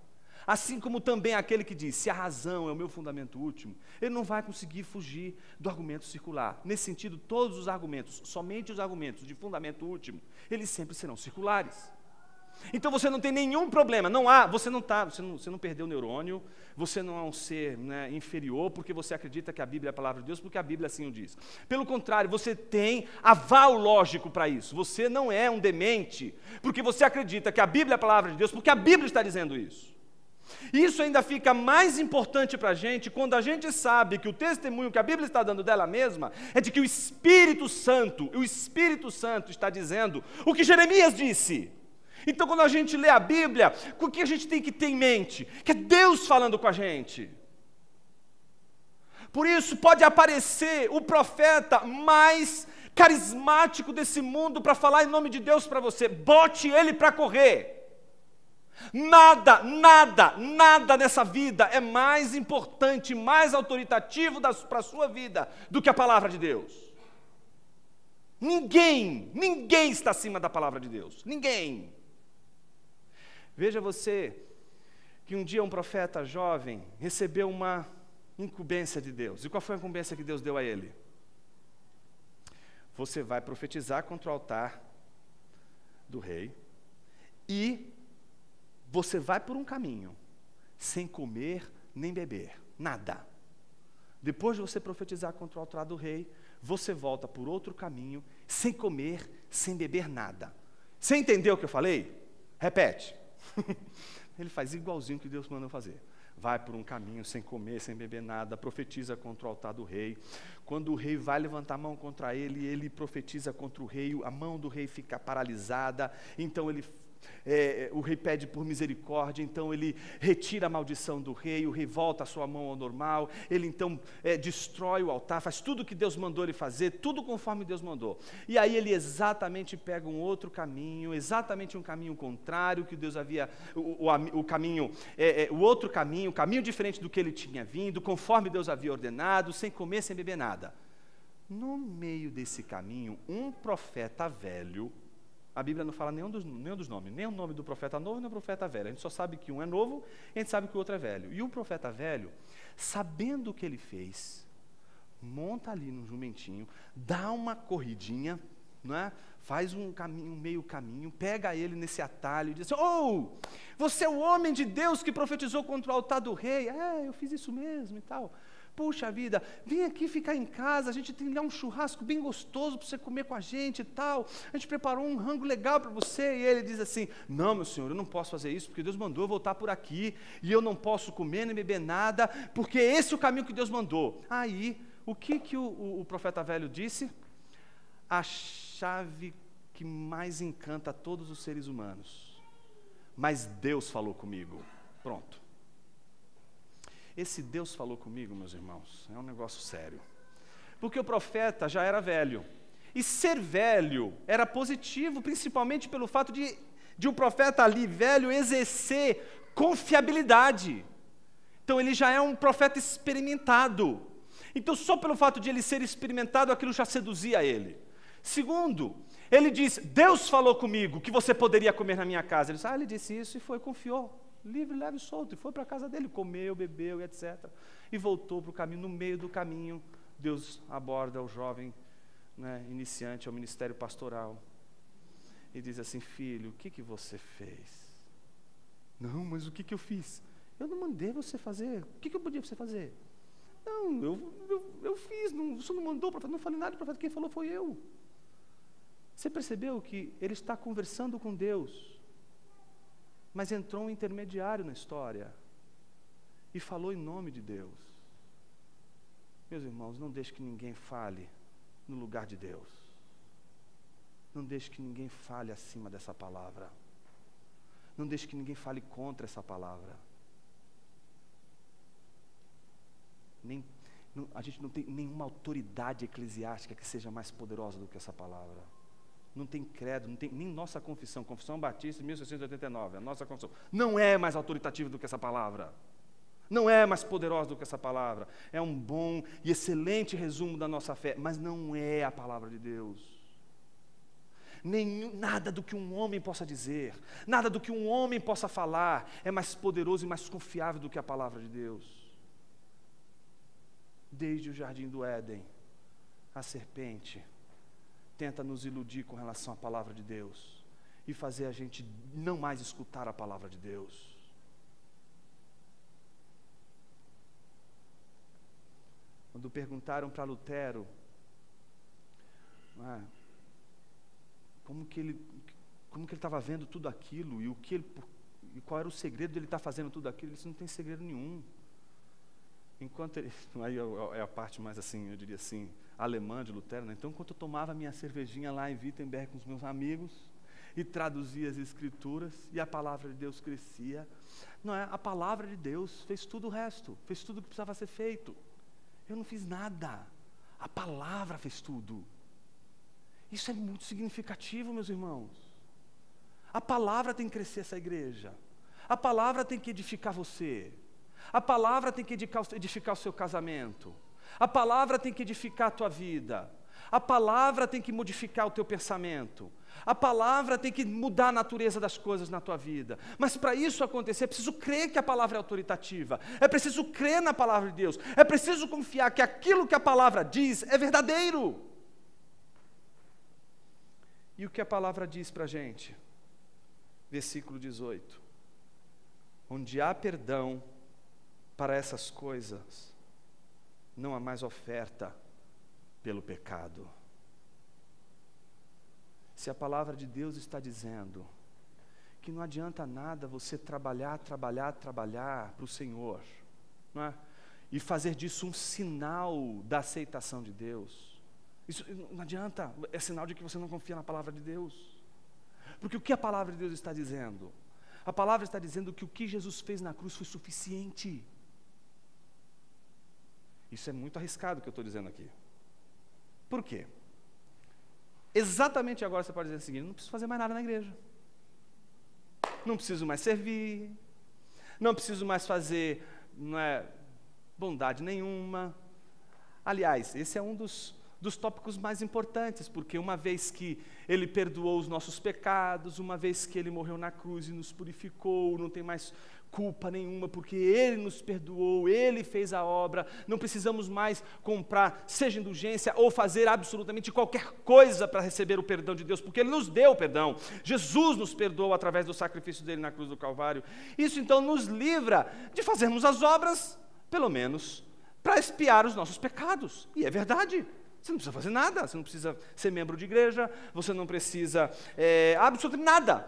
S1: Assim como também aquele que diz, se a razão é o meu fundamento último, ele não vai conseguir fugir do argumento circular. Nesse sentido, todos os argumentos, somente os argumentos de fundamento último, eles sempre serão circulares. Então você não tem nenhum problema, você não perdeu o neurônio, você não é um ser, né, inferior, porque você acredita que a Bíblia é a palavra de Deus, porque a Bíblia assim o diz. Pelo contrário, você tem aval lógico para isso. Você não é um demente, porque você acredita que a Bíblia é a palavra de Deus, porque a Bíblia está dizendo isso. Isso ainda fica mais importante para a gente quando a gente sabe que o testemunho que a Bíblia está dando dela mesma é de que o Espírito Santo está dizendo o que Jeremias disse. Então, quando a gente lê a Bíblia, o que a gente tem que ter em mente? Que é Deus falando com a gente. Por isso, pode aparecer o profeta mais carismático desse mundo para falar em nome de Deus para você. Bote ele para correr. Nada nessa vida é mais importante, mais autoritativo para a sua vida do que a palavra de Deus. Ninguém está acima da palavra de Deus. Ninguém. Veja você que um dia um profeta jovem recebeu uma incumbência de Deus. E qual foi a incumbência que Deus deu a ele? Você vai profetizar contra o altar do rei e você vai por um caminho, sem comer nem beber, nada. Depois de você profetizar contra o altar do rei, você volta por outro caminho, sem comer, sem beber nada. Você entendeu o que eu falei? Repete. Ele faz igualzinho que Deus mandou fazer. Vai por um caminho, sem comer, sem beber nada, profetiza contra o altar do rei. Quando o rei vai levantar a mão contra ele, ele profetiza contra o rei, a mão do rei fica paralisada, então o rei pede por misericórdia, então ele retira a maldição do rei, o rei volta a sua mão ao normal, ele então destrói o altar, faz tudo o que Deus mandou ele fazer, tudo conforme Deus mandou. E aí ele exatamente pega um outro caminho, exatamente um caminho contrário que Deus havia, o caminho diferente do que ele tinha vindo, conforme Deus havia ordenado, sem comer, sem beber nada. No meio desse caminho, um profeta velho, a Bíblia não fala nenhum dos nomes, nem o nome do profeta novo, nem o profeta velho. A gente só sabe que um é novo, e a gente sabe que o outro é velho. E o profeta velho, sabendo o que ele fez, monta ali no jumentinho, dá uma corridinha, não é? Faz um meio caminho, pega ele nesse atalho e diz assim, você é o homem de Deus que profetizou contra o altar do rei. Eu fiz isso mesmo e tal. Puxa vida, vem aqui ficar em casa, a gente tem lá um churrasco bem gostoso para você comer com a gente e tal, a gente preparou um rango legal para você, e ele diz assim, não meu senhor, eu não posso fazer isso, porque Deus mandou eu voltar por aqui, e eu não posso comer nem beber nada, porque esse é o caminho que Deus mandou. Aí, o que o profeta velho disse? A chave que mais encanta todos os seres humanos, mas Deus falou comigo. Pronto. Esse Deus falou comigo, meus irmãos, é um negócio sério. Porque o profeta já era velho. E ser velho era positivo, principalmente pelo fato de um profeta ali, velho, exercer confiabilidade. Então ele já é um profeta experimentado. Então só pelo fato de ele ser experimentado, aquilo já seduzia ele. Segundo, ele diz, Deus falou comigo que você poderia comer na minha casa. Ele disse, ele disse isso e foi, confiou. Livre, leve e solto, e foi para a casa dele, comeu, bebeu, etc. E voltou para o caminho. No meio do caminho, Deus aborda o jovem, né, iniciante ao ministério pastoral e diz assim, filho, o que você fez? Não, mas o que eu fiz? Eu não mandei você fazer, o que eu podia você fazer? Não, eu fiz, você não mandou, profeta, não falei nada, profeta, quem falou foi eu. Você percebeu que ele está conversando com Deus, mas entrou um intermediário na história e falou em nome de Deus. Meus irmãos, não deixe que ninguém fale no lugar de Deus. Não deixe que ninguém fale acima dessa palavra. Não deixe que ninguém fale contra essa palavra. A gente não tem nenhuma autoridade eclesiástica que seja mais poderosa do que essa palavra. Não tem credo, não tem nem nossa confissão Batista, 1689, a nossa confissão, não é mais autoritativa do que essa palavra. Não é mais poderosa do que essa palavra. É um bom e excelente resumo da nossa fé, mas não é a palavra de Deus. Nada do que um homem possa dizer, nada do que um homem possa falar é mais poderoso e mais confiável do que a palavra de Deus. Desde o jardim do Éden, a serpente tenta nos iludir com relação à palavra de Deus e fazer a gente não mais escutar a palavra de Deus. Quando perguntaram para Lutero, como que ele estava vendo tudo aquilo e qual era o segredo de ele estar fazendo tudo aquilo, ele disse: não tem segredo nenhum. Enquanto ele, aí é a parte mais assim, eu diria assim, alemã de Lutero, né? Então, enquanto eu tomava minha cervejinha lá em Wittenberg com os meus amigos e traduzia as escrituras e a palavra de Deus crescia, não é? A palavra de Deus fez tudo o resto, fez tudo o que precisava ser feito. Eu não fiz nada, a palavra fez tudo. Isso é muito significativo, meus irmãos. A palavra tem que crescer essa igreja, a palavra tem que edificar você, a palavra tem que edificar o seu casamento, a palavra tem que edificar a tua vida, a palavra tem que modificar o teu pensamento, a palavra tem que mudar a natureza das coisas na tua vida. Mas para isso acontecer, é preciso crer que a palavra é autoritativa, é preciso crer na palavra de Deus, é preciso confiar que aquilo que a palavra diz é verdadeiro. E o que a palavra diz para a gente? Versículo 18: onde há perdão para essas coisas, não há mais oferta pelo pecado. Se a palavra de Deus está dizendo que não adianta nada você trabalhar para o Senhor, não é? E fazer disso um sinal da aceitação de Deus, isso não adianta, é sinal de que você não confia na palavra de Deus. Porque o que a palavra de Deus está dizendo? A palavra está dizendo que o que Jesus fez na cruz foi suficiente. Isso é muito arriscado o que eu estou dizendo aqui. Por quê? Exatamente agora você pode dizer o seguinte: não preciso fazer mais nada na igreja, não preciso mais servir, não preciso mais fazer bondade nenhuma. Aliás, esse é um dos tópicos mais importantes, porque uma vez que Ele perdoou os nossos pecados, uma vez que Ele morreu na cruz e nos purificou, não tem mais culpa nenhuma, porque Ele nos perdoou, Ele fez a obra, não precisamos mais comprar, seja indulgência, ou fazer absolutamente qualquer coisa para receber o perdão de Deus, porque Ele nos deu o perdão. Jesus nos perdoou através do sacrifício dEle na cruz do Calvário. Isso então nos livra de fazermos as obras, pelo menos, para expiar os nossos pecados. E é verdade. Você não precisa fazer nada, você não precisa ser membro de igreja, você não precisa absolutamente nada.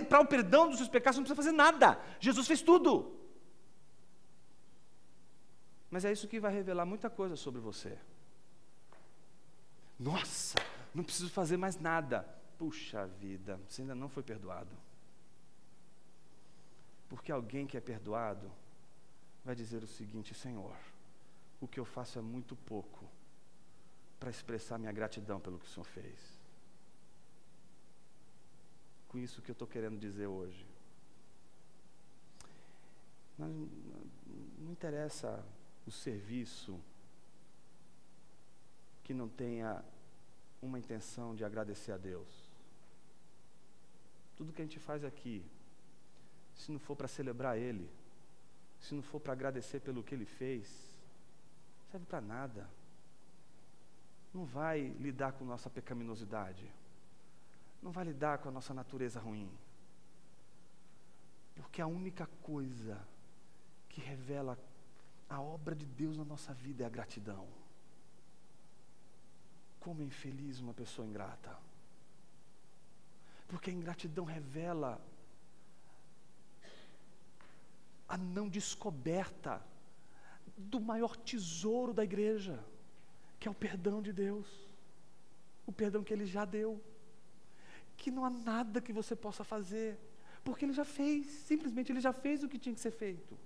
S1: Para o perdão dos seus pecados, você não precisa fazer nada. Jesus fez tudo. Mas é isso que vai revelar muita coisa sobre você. Nossa, não preciso fazer mais nada. Puxa vida, você ainda não foi perdoado. Porque alguém que é perdoado vai dizer o seguinte: Senhor, o que eu faço é muito pouco para expressar minha gratidão pelo que o Senhor fez. Com isso que eu estou querendo dizer hoje. Não interessa o serviço que não tenha uma intenção de agradecer a Deus. Tudo que a gente faz aqui, se não for para celebrar Ele, se não for para agradecer pelo que Ele fez, não serve para nada. Não vai lidar com nossa pecaminosidade, não vai lidar com a nossa natureza ruim, porque a única coisa que revela a obra de Deus na nossa vida é a gratidão. Como é infeliz uma pessoa ingrata, porque a ingratidão revela a não descoberta do maior tesouro da igreja, que é o perdão de Deus, o perdão que Ele já deu, que não há nada que você possa fazer, porque Ele já fez, simplesmente Ele já fez o que tinha que ser feito.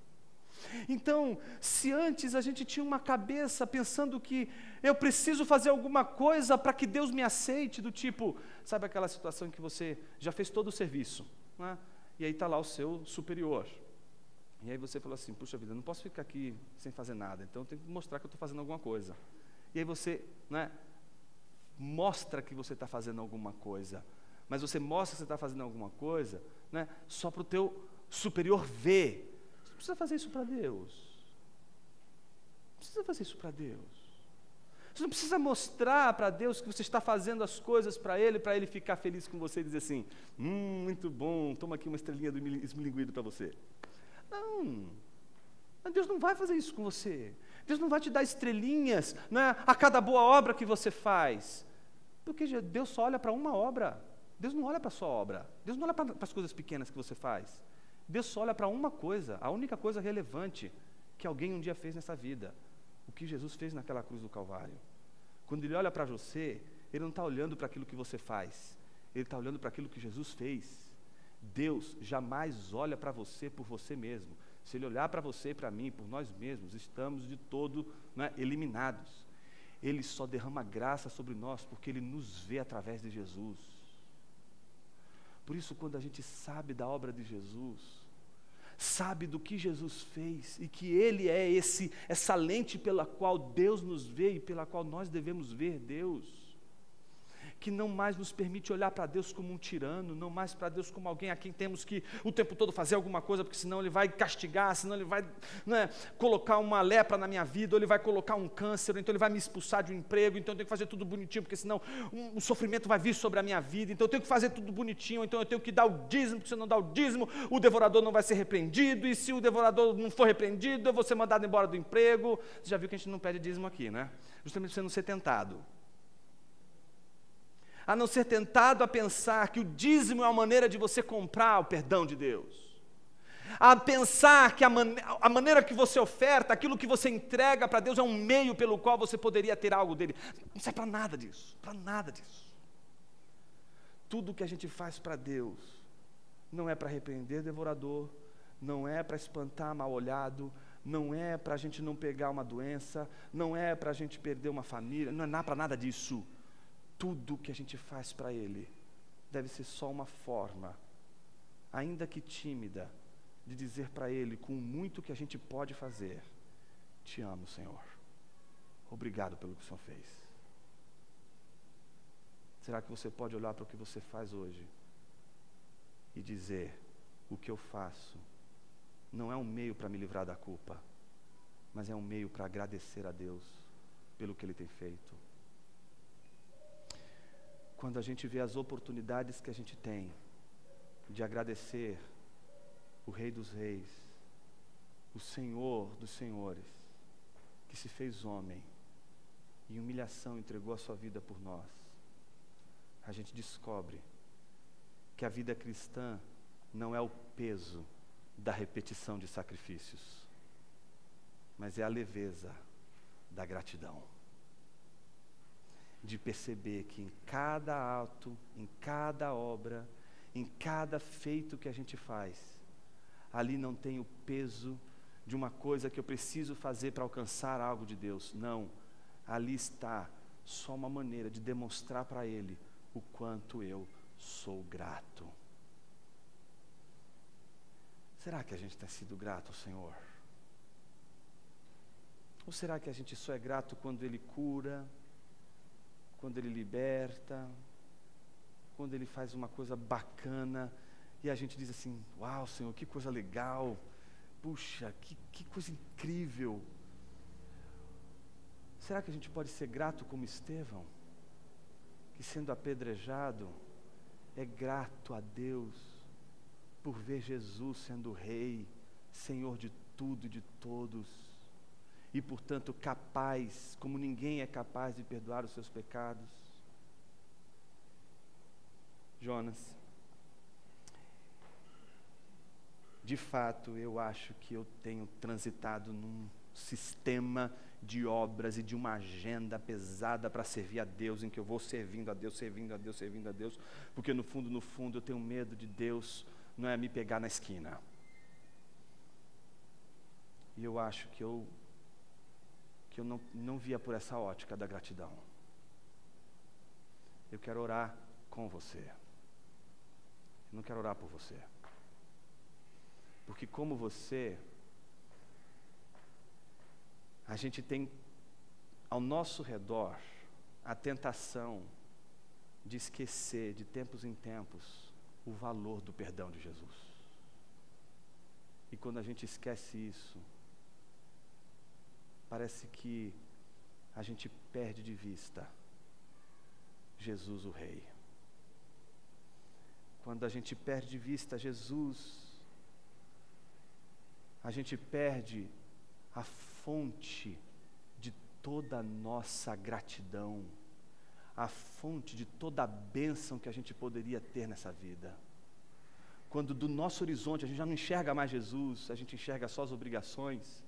S1: Então, se antes a gente tinha uma cabeça pensando que eu preciso fazer alguma coisa para que Deus me aceite, do tipo, sabe aquela situação em que você já fez todo o serviço, né? E aí está lá o seu superior, E aí você falou assim, puxa vida, eu não posso ficar aqui sem fazer nada, então eu tenho que mostrar que eu estou fazendo alguma coisa. E aí você, né, mostra que você está fazendo alguma coisa, mas você mostra que você está fazendo alguma coisa, né, só para o teu superior ver. Você não precisa fazer isso para Deus. Não precisa fazer isso para Deus. Você não precisa mostrar para Deus que você está fazendo as coisas para Ele ficar feliz com você e dizer assim, muito bom, toma aqui uma estrelinha do esmilinguido para você. Não, Deus não vai fazer isso com você. Deus não vai te dar estrelinhas, né, a cada boa obra que você faz. Porque Deus só olha para uma obra. Deus não olha para a sua obra. Deus não olha para as coisas pequenas que você faz. Deus só olha para uma coisa, a única coisa relevante que alguém um dia fez nessa vida. O que Jesus fez naquela cruz do Calvário. Quando Ele olha para você, Ele não está olhando para aquilo que você faz. Ele está olhando para aquilo que Jesus fez. Deus jamais olha para você por você mesmo. Se Ele olhar para você e para mim, por nós mesmos, estamos de todo, né, eliminados. Ele só derrama graça sobre nós porque Ele nos vê através de Jesus. Por isso, quando a gente sabe da obra de Jesus, sabe do que Jesus fez e que Ele é essa lente pela qual Deus nos vê e pela qual nós devemos ver Deus, que não mais nos permite olhar para Deus como um tirano, não mais para Deus como alguém a quem temos que o tempo todo fazer alguma coisa, porque senão Ele vai castigar, senão Ele vai, né, colocar uma lepra na minha vida, ou Ele vai colocar um câncer, ou então Ele vai me expulsar de um emprego, então eu tenho que fazer tudo bonitinho, porque senão o sofrimento vai vir sobre a minha vida, então eu tenho que fazer tudo bonitinho, então eu tenho que dar o dízimo, porque se eu não dar o dízimo, o devorador não vai ser repreendido, e se o devorador não for repreendido, eu vou ser mandado embora do emprego. Você já viu que a gente não pede dízimo aqui, né? Justamente para você não ser tentado. A não ser tentado a pensar que o dízimo é uma maneira de você comprar o perdão de Deus. A pensar que a maneira que você oferta, aquilo que você entrega para Deus é um meio pelo qual você poderia ter algo dele. Não serve para nada disso, para nada disso. Tudo que a gente faz para Deus não é para repreender devorador, não é para espantar mal-olhado, não é para a gente não pegar uma doença, não é para a gente perder uma família, não é para nada disso. Tudo que a gente faz para Ele deve ser só uma forma, ainda que tímida, de dizer para Ele, com muito que a gente pode fazer, te amo, Senhor. Obrigado pelo que o Senhor fez. Será que você pode olhar para o que você faz hoje e dizer, o que eu faço não é um meio para me livrar da culpa, mas é um meio para agradecer a Deus pelo que Ele tem feito? Quando a gente vê as oportunidades que a gente tem de agradecer o Rei dos Reis, o Senhor dos Senhores, que se fez homem e em humilhação entregou a sua vida por nós, a gente descobre que a vida cristã não é o peso da repetição de sacrifícios, mas é a leveza da gratidão. De perceber que em cada ato, em cada obra, em cada feito que a gente faz, ali não tem o peso de uma coisa que eu preciso fazer para alcançar algo de Deus. Não, ali está só uma maneira de demonstrar para Ele o quanto eu sou grato. Será que a gente tem sido grato ao Senhor? Ou será que a gente só é grato quando Ele cura, quando Ele liberta, quando Ele faz uma coisa bacana, e a gente diz assim, uau, Senhor, que coisa legal, puxa, que coisa incrível. Será que a gente pode ser grato como Estevão, que sendo apedrejado, é grato a Deus, por ver Jesus sendo Rei, Senhor de tudo e de todos, e portanto capaz, como ninguém é capaz de perdoar os seus pecados? Jonas, de fato eu acho que eu tenho transitado num sistema de obras e de uma agenda pesada para servir a Deus, em que eu vou servindo a Deus, servindo a Deus, servindo a Deus, porque no fundo eu tenho medo de Deus não é me pegar na esquina. E eu acho que eu não via por essa ótica da gratidão. Eu quero orar com você. Eu não quero orar por você. Porque como você, a gente tem ao nosso redor a tentação de esquecer de tempos em tempos o valor do perdão de Jesus. E quando a gente esquece isso, parece que a gente perde de vista Jesus o Rei. Quando a gente perde de vista Jesus, a gente perde a fonte de toda a nossa gratidão, a fonte de toda a bênção que a gente poderia ter nessa vida. Quando do nosso horizonte a gente já não enxerga mais Jesus, a gente enxerga só as obrigações,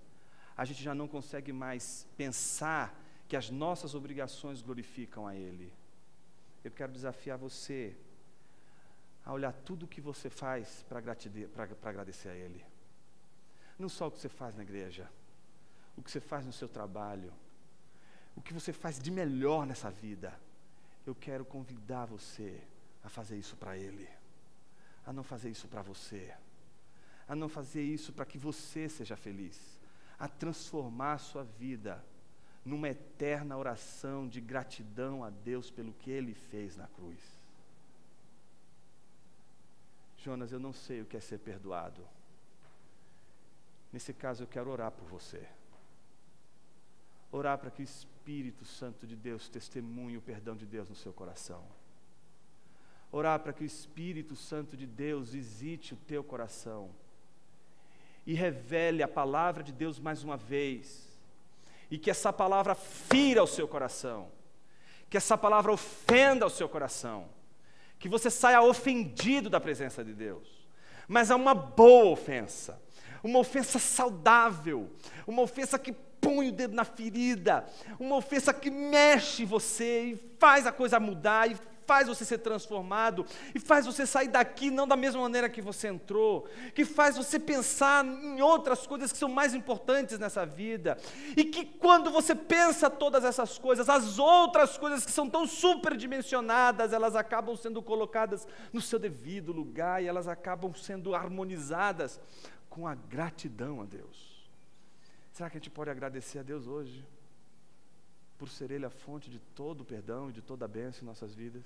S1: a gente já não consegue mais pensar que as nossas obrigações glorificam a Ele. Eu quero desafiar você a olhar tudo o que você faz para agradecer a Ele. Não só o que você faz na igreja, o que você faz no seu trabalho, o que você faz de melhor nessa vida. Eu quero convidar você a fazer isso para Ele, a não fazer isso para você, a não fazer isso para que você seja feliz, a transformar a sua vida numa eterna oração de gratidão a Deus pelo que Ele fez na cruz. Jonas, eu não sei o que é ser perdoado. Nesse caso eu quero orar por você. Orar para que o Espírito Santo de Deus testemunhe o perdão de Deus no seu coração. Orar para que o Espírito Santo de Deus visite o teu coração e revele a palavra de Deus mais uma vez. E que essa palavra fira o seu coração, que essa palavra ofenda o seu coração, que você saia ofendido da presença de Deus, mas é uma boa ofensa, uma ofensa saudável, uma ofensa que põe o dedo na ferida, uma ofensa que mexe você e faz a coisa mudar, e faz você ser transformado, e faz você sair daqui não da mesma maneira que você entrou, que faz você pensar em outras coisas que são mais importantes nessa vida, e que quando você pensa todas essas coisas, as outras coisas que são tão superdimensionadas, elas acabam sendo colocadas no seu devido lugar, e elas acabam sendo harmonizadas com a gratidão a Deus. Será que a gente pode agradecer a Deus hoje, por ser Ele a fonte de todo o perdão e de toda a bênção em nossas vidas?